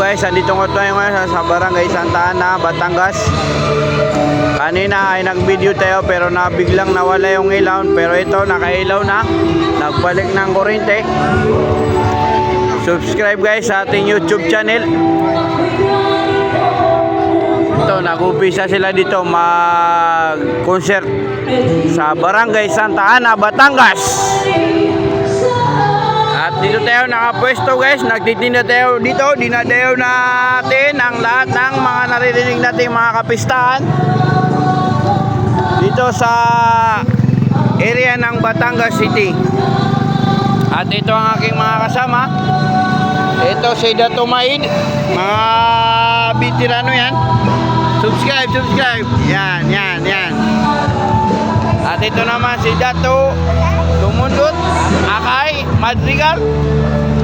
guys, andito ko tayo ngayon sa Barangay Santa Ana, Batangas. Kanina ay nag-video tayo pero biglang nawala yung ilaw. Pero ito, nakailaw na. Nagbalik ng kuryente. Subscribe guys sa ating YouTube channel. Ito, nag-upisa sila dito mag-concert sa Barangay Santa Ana, Batangas. At dito tayo nakapwesto guys, nagtitinda tayo dito, dinadayo natin ang lahat ng mga naririnig nating mga kapistahan dito sa area ng Batangas City. At ito ang aking mga kasama. Ito si Dato Maid, mga bitirano yan. Subscribe. Yan. At ito naman si Dato Lumundot, Akay Madrigal.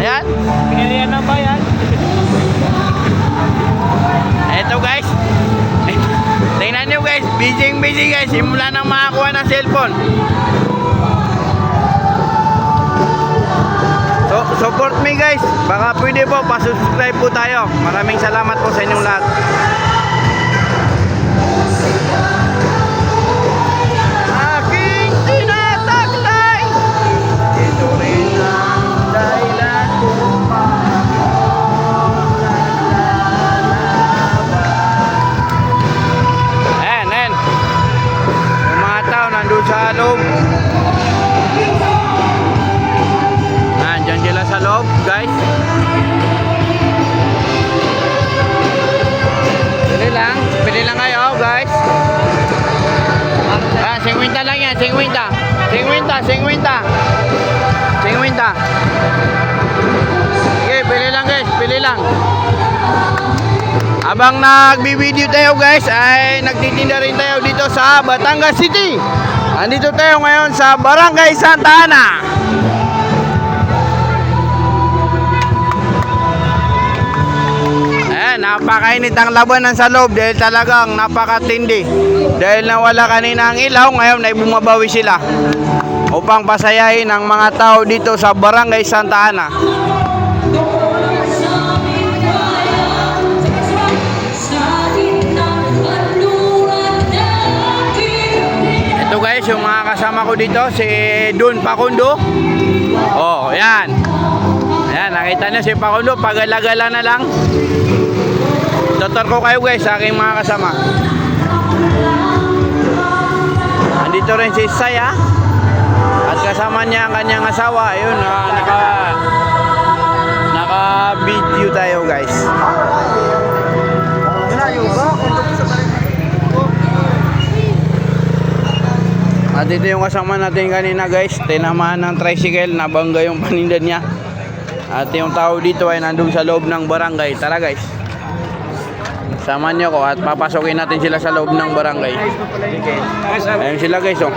Ayan. Pinilihan na ba yan? Ito guys. Tingnan nyo guys. Busy guys. Simula nang makakuha ng cellphone. So, support me guys. Baka pwede po. Pa-subscribe po tayo. Maraming salamat po sa inyong lahat. Sa loob. Nandiyan sila sa loob, guys. Pili lang kayo, guys. 50 lang yan, 50. Sige, pili lang guys, pili lang. Habang nagbi-video tayo guys, ay nagtitinda rin tayo dito sa Batangas City. Andito tayo ngayon sa Barangay Santa Ana. Napakainit ang labanan sa loob dahil talagang napakatindi. Dahil nawala kanina ang ilaw, ngayon ay bumabawi sila upang pasayahin ang mga tao dito sa Barangay Santa Ana. Ito guys, yung mga kasama ko dito, si Don Pakundo. Oh, yan. Ayan, nakita niyo si Pakundo, pagala-gala na lang. Tutor ko kayo guys sa aking mga kasama. Andito rin si Saya. At kasama niya ang kanyang asawa. Ayun, naka-video tayo guys. At ito yung kasama natin kanina guys. Tinamaan ng tricycle, nabangga yung paninda niya. At yung tao dito ay nandun sa loob ng barangay. Tara guys, samahan niyo ko at papasokin natin sila sa loob ng barangay. Ayun sila guys oh.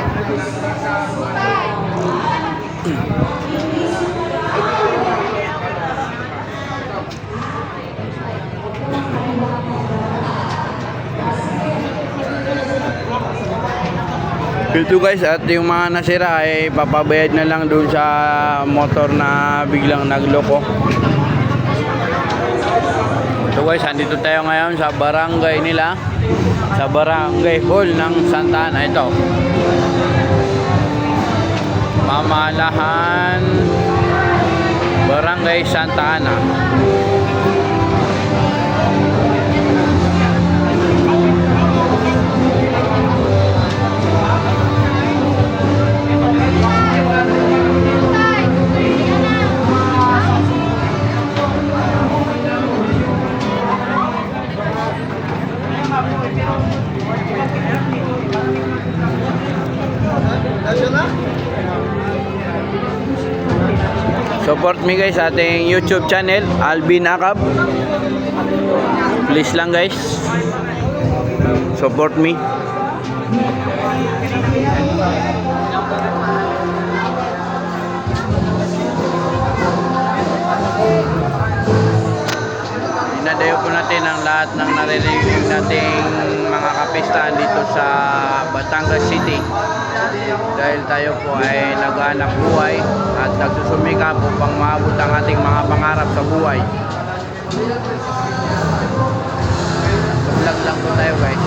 Ito guys, at yung mga nasira ay papabayad na lang dun sa motor na biglang nagloko. So guys, andito tayo ngayon sa barangay nila, sa barangay hall ng Santa Ana. Ito, Pamalahan Barangay Santa Ana. Support me guys sa ating YouTube channel, Alvin Akab. Please lang guys, support me. Inadayo po natin ang lahat ng naririnig nating mga kapistahan dito sa Batangas City. Dahil tayo po ay naghahanap buhay at nagsusumikap upang maabot ang ating mga pangarap sa buhay. Vlog lang po tayo guys.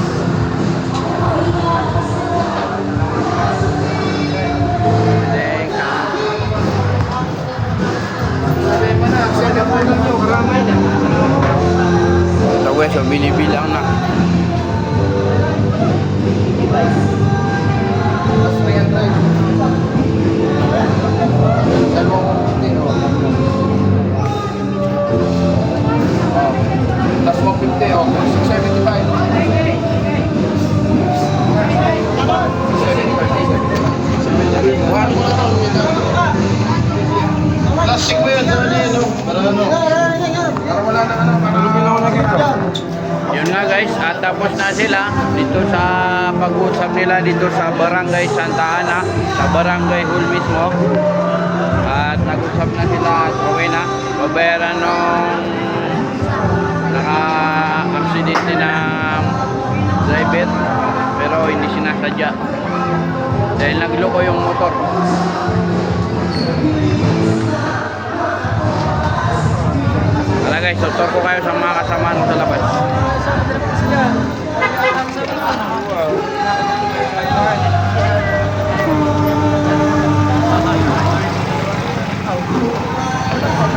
Ito guys, so binibilang na. Plus 150 o 675. Plastic mo yun, para ano? Para wala na ano, para Yun nga guys, at tapos na sila dito sa pag-usap nila dito sa Barangay Santa Ana, sa Barangay Hall mismo. At nag-usap na sila at okay na. Babayaran nung naka-aksidente ng driver pero hindi sinasadya dahil nagloko yung motor. Tara guys, tutor ko kayo sa mga kasama sa labas.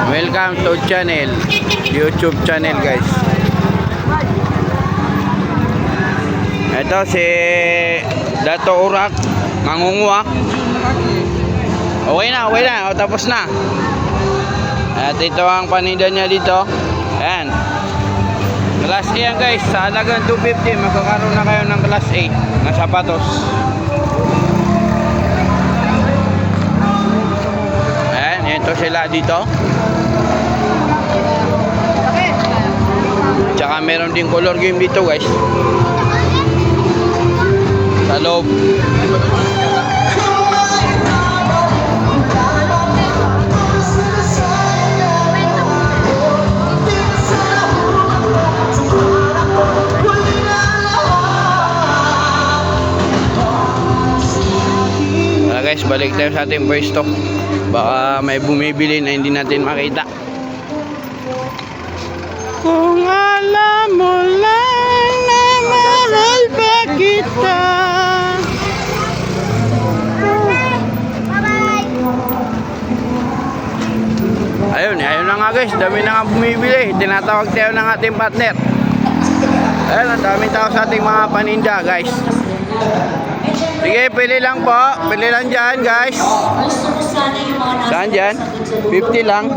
Welcome to channel, YouTube channel guys. Ito si Dato Urak, mangunguha. Okay na, o, tapos na. At ito ang paninda niya dito. Ayan. Class A yan guys, sa halagang 250 magkakaroon na kayo ng Class A na sapatos. Ayan, ito sila dito. Tsaka meron din color game dito guys. Sa loob. Tara guys, balik tayo sa ating pwesto. Baka may bumibili na hindi natin makita. Kung alam mo lang na mahal pa kita. Ayun na nga guys, dami na nga bumibili. Tinatawag tayo ng ating partner. Ayun, ang daming tao sa ating mga paninda guys. Sige, pili lang po. Pili lang dyan guys. Saan dyan? 50 lang.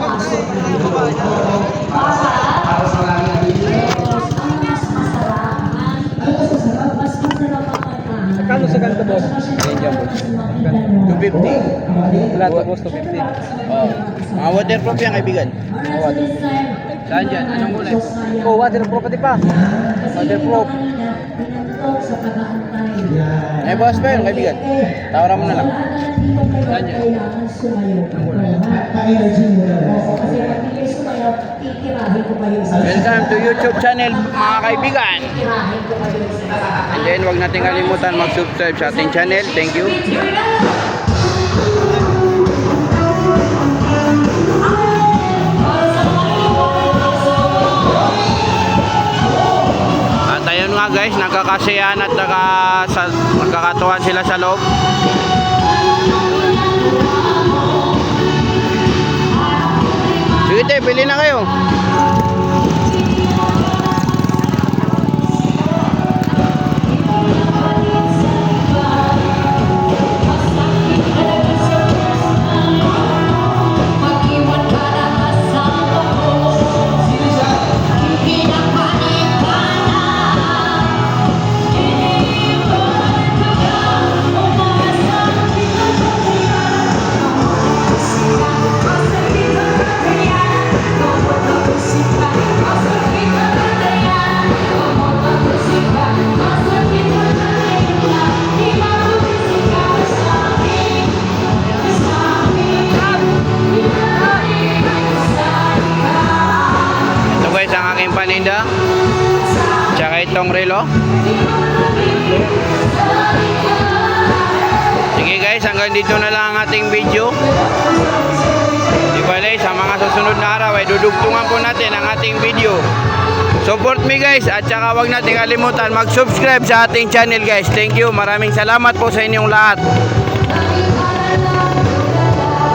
Kano sa ganito boss? Ayan boss. 250. Wala to boss, 250. Oh. Mga waterproof yan kaibigan. Saan dyan? Anong kulay? Oh, waterproof pati pa. Waterproof. May boss pa yun kaibigan. Tawaran mo na lang. Saan dyan? Welcome to YouTube channel mga kaibigan. And then wag natin kalimutan mag-subscribe sa ating channel. Thank you. At ayun nga guys, nagkakasiyahan at nagkakatuwan sila sa loob. Sige te, pili na kayo. Paninda tsaka itong relo. Sige guys, hanggang dito na lang ang ating video. Di bale, sa mga susunod na araw ay dudugtungan po natin ang ating video. Support me guys at saka wag natin kalimutan mag-subscribe sa ating channel guys. Thank you. Maraming salamat po sa inyong lahat.